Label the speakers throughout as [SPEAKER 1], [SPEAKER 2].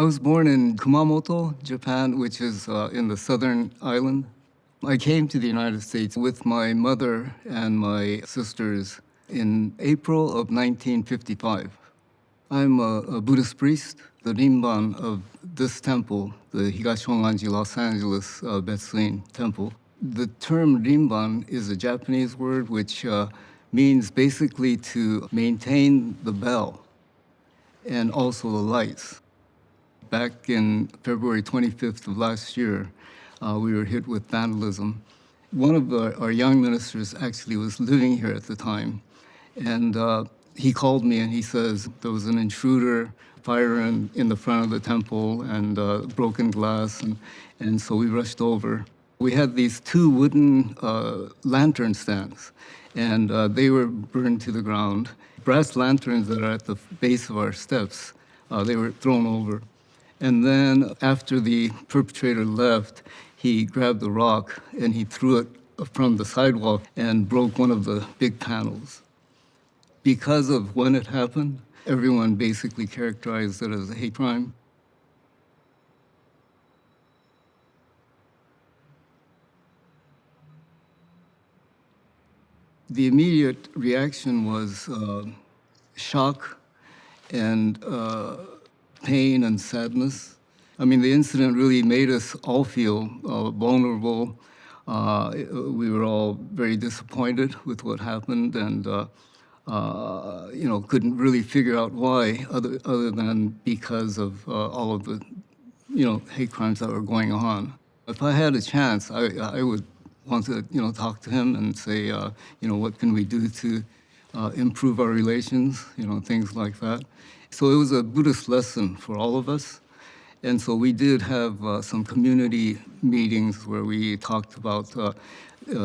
[SPEAKER 1] was born in Kumamoto, Japan, which is in the southern island. I came to the United States with my mother and my sisters in April of 1955. I'm a Buddhist priest. The Rinban of this temple, the Higashi Honganji Los Angeles Betsuin temple. The term Rinban is a Japanese word which means basically to maintain the bell and also the lights. Back in February 25th of last year, we were hit with vandalism. One of our young ministers actually was living here at the time, and he called me and he says there was an intruder, fire in the front of the temple and broken glass, and so we rushed over. We had these two wooden lantern stands, and they were burned to the ground. Brass lanterns that are at the base of our steps, they were thrown over. And then after the perpetrator left, he grabbed a rock and he threw it from the sidewalk and broke one of the big panels. Because of when it happened, everyone basically characterized it as a hate crime. The immediate reaction was shock and pain and sadness. I mean, the incident really made us all feel vulnerable. We were all very disappointed with what happened and couldn't really figure out why other than because of all of the, hate crimes that were going on. If I had a chance, I would want to, talk to him and say, what can we do to improve our relations, things like that. So it was a Buddhist lesson for all of us. And so we did have some community meetings where we talked about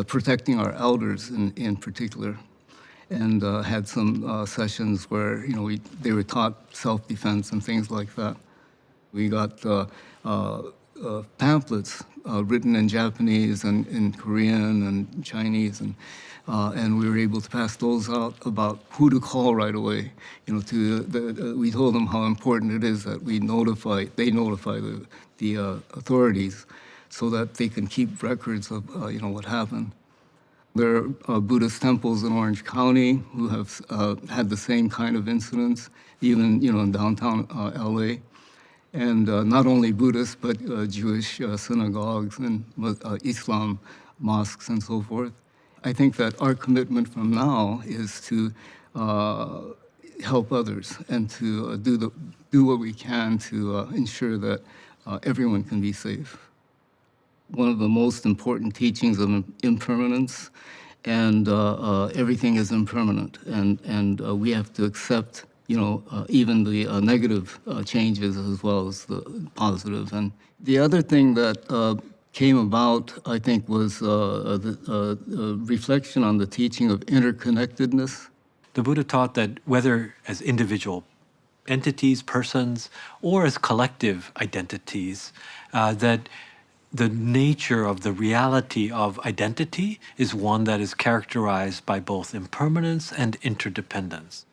[SPEAKER 1] protecting our elders in particular, and had some sessions where, they were taught self-defense and things like that. We got pamphlets written in Japanese and in Korean and Chinese, and we were able to pass those out about who to call right away. We told them how important it is that they notify the authorities so that they can keep records of what happened. There are Buddhist temples in Orange County who have had the same kind of incidents, even in downtown LA. And not only Buddhist, but Jewish synagogues and Islam mosques and so forth. I think that our commitment from now is to help others and to do what we can to ensure that everyone can be safe. One of the most important teachings of impermanence, and everything is impermanent, and we have to accept even the negative changes as well as the positive. And the other thing that came about, I think, was the reflection on the teaching of interconnectedness.
[SPEAKER 2] The Buddha taught that whether as individual entities, persons, or as collective identities, that the nature of the reality of identity is one that is characterized by both impermanence and interdependence.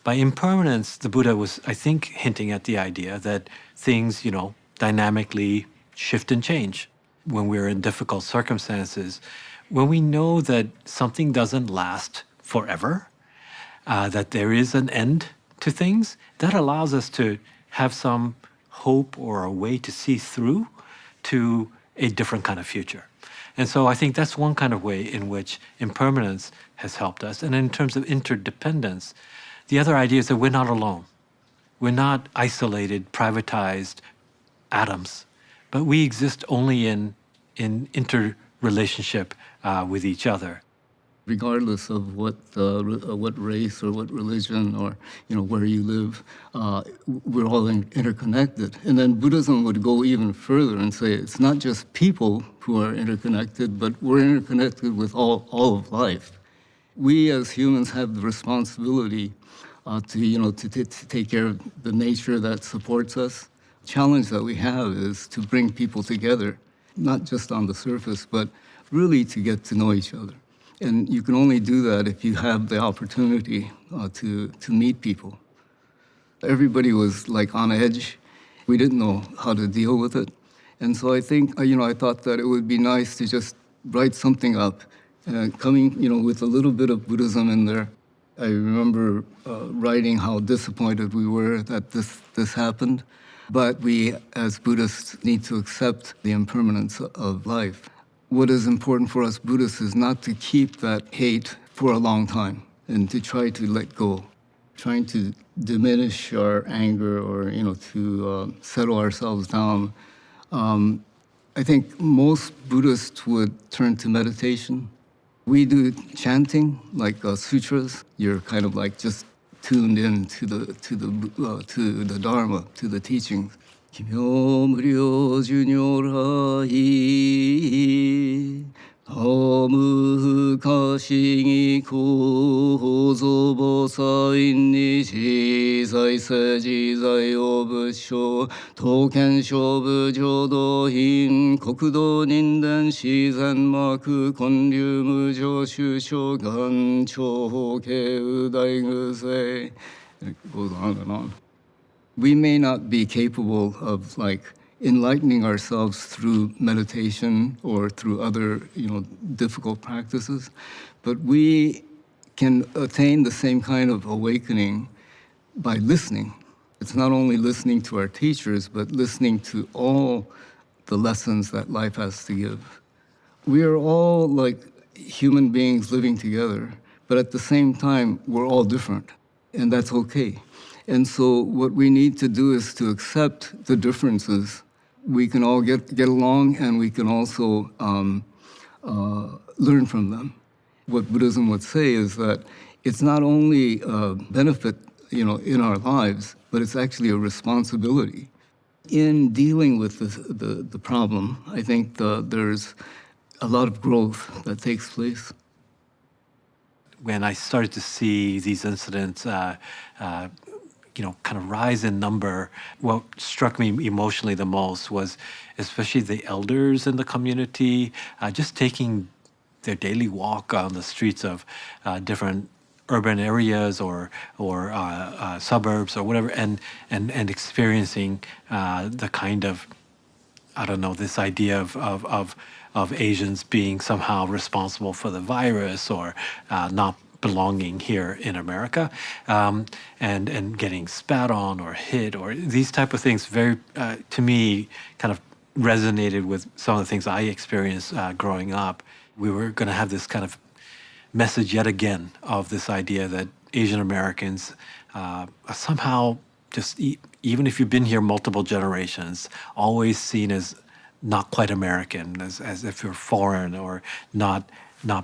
[SPEAKER 2] By impermanence, the Buddha was, I think, hinting at the idea that things, dynamically shift and change. When we're in difficult circumstances, when we know that something doesn't last forever, that there is an end to things, that allows us to have some hope or a way to see through to a different kind of future. And so I think that's one kind of way in which impermanence has helped us. And in terms of interdependence, the other idea is that we're not alone. We're not isolated, privatized atoms, but we exist only in interrelationship with each other.
[SPEAKER 1] Regardless of what race or what religion or where you live, we're all interconnected. And then Buddhism would go even further and say it's not just people who are interconnected, but we're interconnected with all of life. We as humans have the responsibility to take care of the nature that supports us. The challenge that we have is to bring people together, not just on the surface, but really to get to know each other. And you can only do that if you have the opportunity to meet people. Everybody was like on edge, We didn't know how to deal with it. And so I think, I thought that it would be nice to just write something up, coming, with a little bit of Buddhism in there. I remember writing how disappointed we were that this happened. But we, as Buddhists, need to accept the impermanence of life. What is important for us Buddhists is not to keep that hate for a long time and to try to let go, trying to diminish our anger or, to settle ourselves down. I think most Buddhists would turn to meditation. We do chanting, like sutras. You're kind of like just tuned in to the Dharma, to the teachings. Kimyo muryo junyorai, hamu kashi kozo bosai ni jizai se jizai obusho, token shobu jodo hin, kokudo ninden shizen maku konryu mujo shusho gan chohoke udai gusei. It goes on and on. We may not be capable of enlightening ourselves through meditation or through other, difficult practices, but we can attain the same kind of awakening by listening. It's not only listening to our teachers, but listening to all the lessons that life has to give. We are all like human beings living together, but at the same time, we're all different, and that's okay. And so what we need to do is to accept the differences. We can all get along, and we can also learn from them. What Buddhism would say is that it's not only a benefit, in our lives, but it's actually a responsibility. In dealing with the problem, I think there's a lot of growth that takes place.
[SPEAKER 2] When I started to see these incidents kind of rise in number, what struck me emotionally the most was especially the elders in the community just taking their daily walk on the streets of different urban areas or suburbs or whatever, and experiencing the kind of, this idea of Asians being somehow responsible for the virus or not belonging here in America, and getting spat on or hit or these type of things very, to me, kind of resonated with some of the things I experienced growing up. We were going to have this kind of message yet again of this idea that Asian Americans are somehow just, even if you've been here multiple generations, always seen as not quite American, as if you're foreign or not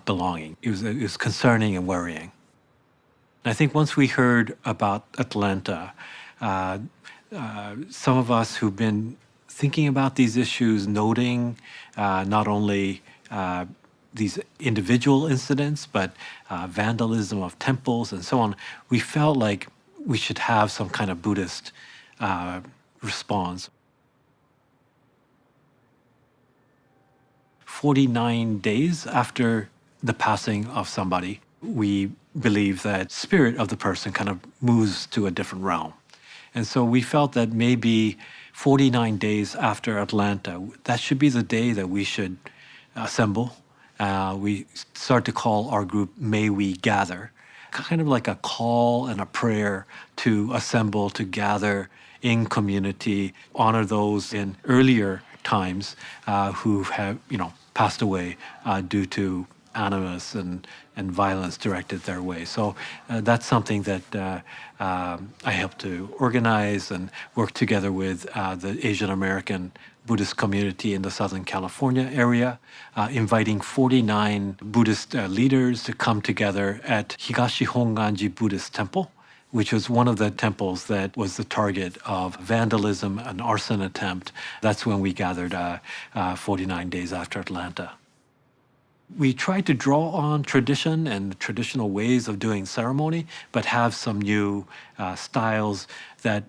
[SPEAKER 2] belonging. It was concerning and worrying. And I think once we heard about Atlanta, some of us who've been thinking about these issues, noting not only these individual incidents, but vandalism of temples and so on, we felt like we should have some kind of Buddhist response. 49 days after the passing of somebody, we believe that spirit of the person kind of moves to a different realm. And so we felt that maybe 49 days after Atlanta, that should be the day that we should assemble. We start to call our group May We Gather, kind of like a call and a prayer to assemble, to gather in community, honor those in earlier times who have, passed away due to animus and violence directed their way. So that's something that I helped to organize and work together with the Asian American Buddhist community in the Southern California area, inviting 49 Buddhist leaders to come together at Higashi Honganji Buddhist Temple, which was one of the temples that was the target of vandalism, an arson attempt. That's when we gathered 49 days after Atlanta. We tried to draw on tradition and traditional ways of doing ceremony, but have some new styles that,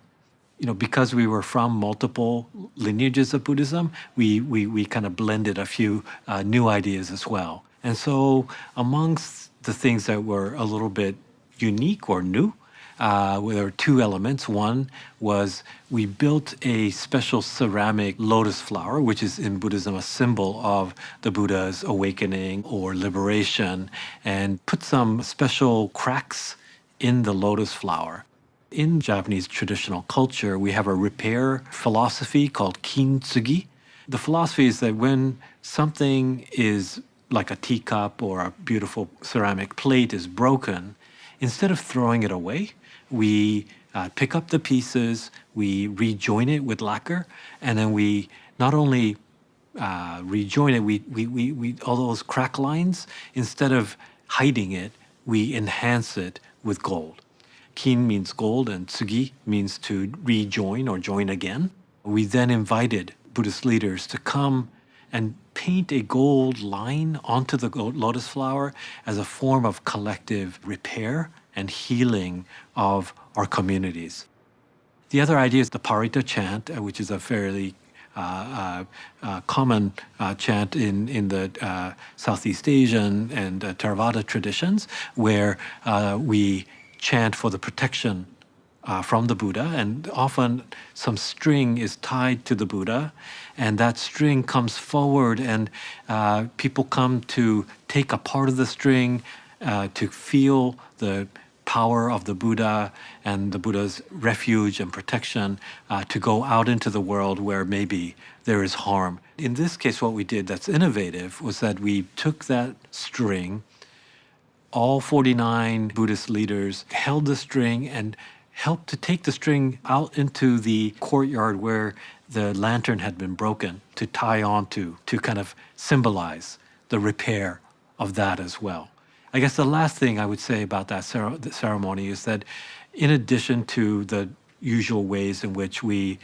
[SPEAKER 2] because we were from multiple lineages of Buddhism, we kind of blended a few new ideas as well. And so amongst the things that were a little bit unique or new, There were two elements. One was we built a special ceramic lotus flower, which is in Buddhism a symbol of the Buddha's awakening or liberation, and put some special cracks in the lotus flower. In Japanese traditional culture, we have a repair philosophy called kintsugi. The philosophy is that when something is like a teacup or a beautiful ceramic plate is broken, instead of throwing it away, we pick up the pieces, we rejoin it with lacquer, and then we not only rejoin it, we all those crack lines, instead of hiding it, we enhance it with gold. Kin means gold, and tsugi means to rejoin or join again. We then invited Buddhist leaders to come and paint a gold line onto the lotus flower as a form of collective repair and healing of our communities. The other idea is the Parita chant, which is a fairly common chant in the Southeast Asian and Theravada traditions, where we chant for the protection from the Buddha, and often some string is tied to the Buddha, and that string comes forward, and people come to take a part of the string to feel the power of the Buddha and the Buddha's refuge and protection to go out into the world where maybe there is harm. In this case, what we did that's innovative was that we took that string, all 49 Buddhist leaders held the string and helped to take the string out into the courtyard where the lantern had been broken to tie onto, to kind of symbolize the repair of that as well. I guess the last thing I would say about that ceremony is that in addition to the usual ways in which we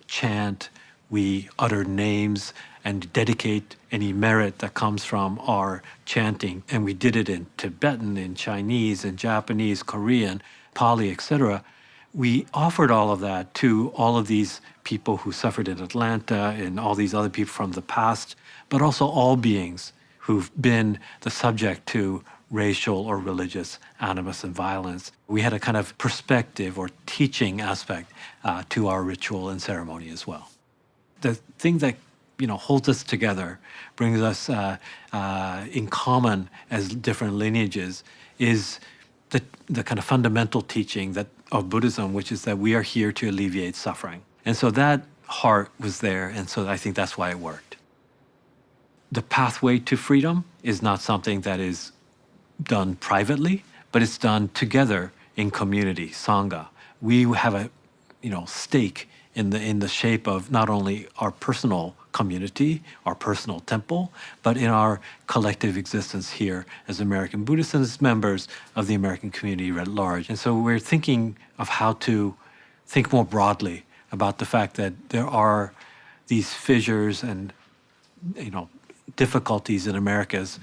[SPEAKER 2] chant, we utter names and dedicate any merit that comes from our chanting, and we did it in Tibetan, in Chinese, in Japanese, Korean, Pali, etc., we offered all of that to all of these people who suffered in Atlanta and all these other people from the past, but also all beings who've been the subject to racial or religious animus and violence. We had a kind of perspective or teaching aspect to our ritual and ceremony as well. The thing that holds us together, brings us in common as different lineages, is the kind of fundamental teaching of Buddhism, which is that we are here to alleviate suffering. And so that heart was there, and so I think that's why it worked. The pathway to freedom is not something that is done privately, but it's done together in community, sangha. We have a stake in the shape of not only our personal community, our personal temple, but in our collective existence here as American Buddhists and as members of the American community at large. And so we're thinking of how to think more broadly about the fact that there are these fissures and difficulties in America's,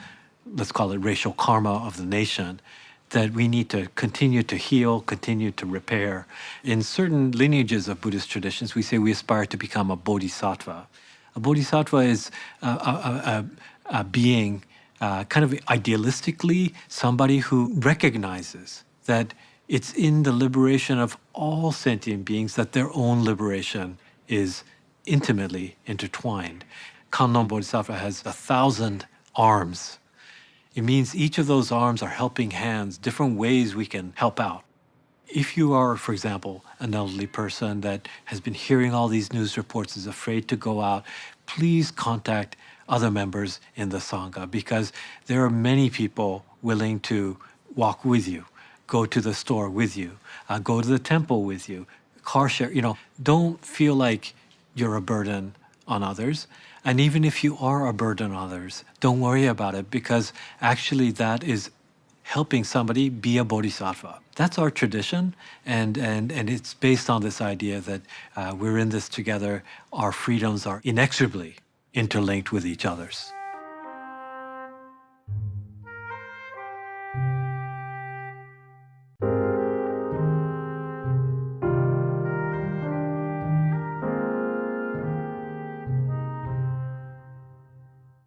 [SPEAKER 2] let's call it racial karma of the nation, that we need to continue to heal, continue to repair. In certain lineages of Buddhist traditions, we say we aspire to become a bodhisattva. A bodhisattva is a being, kind of idealistically, somebody who recognizes that it's in the liberation of all sentient beings that their own liberation is intimately intertwined. Kannon Bodhisattva has 1,000 arms. It means each of those arms are helping hands, different ways we can help out. If you are, for example, an elderly person that has been hearing all these news reports, is afraid to go out, please contact other members in the Sangha, because there are many people willing to walk with you, go to the store with you, go to the temple with you, car share. Don't feel like you're a burden on others. And even if you are a burden on others, don't worry about it, because actually that is helping somebody be a bodhisattva. That's our tradition, and it's based on this idea that we're in this together. Our freedoms are inexorably interlinked with each other's.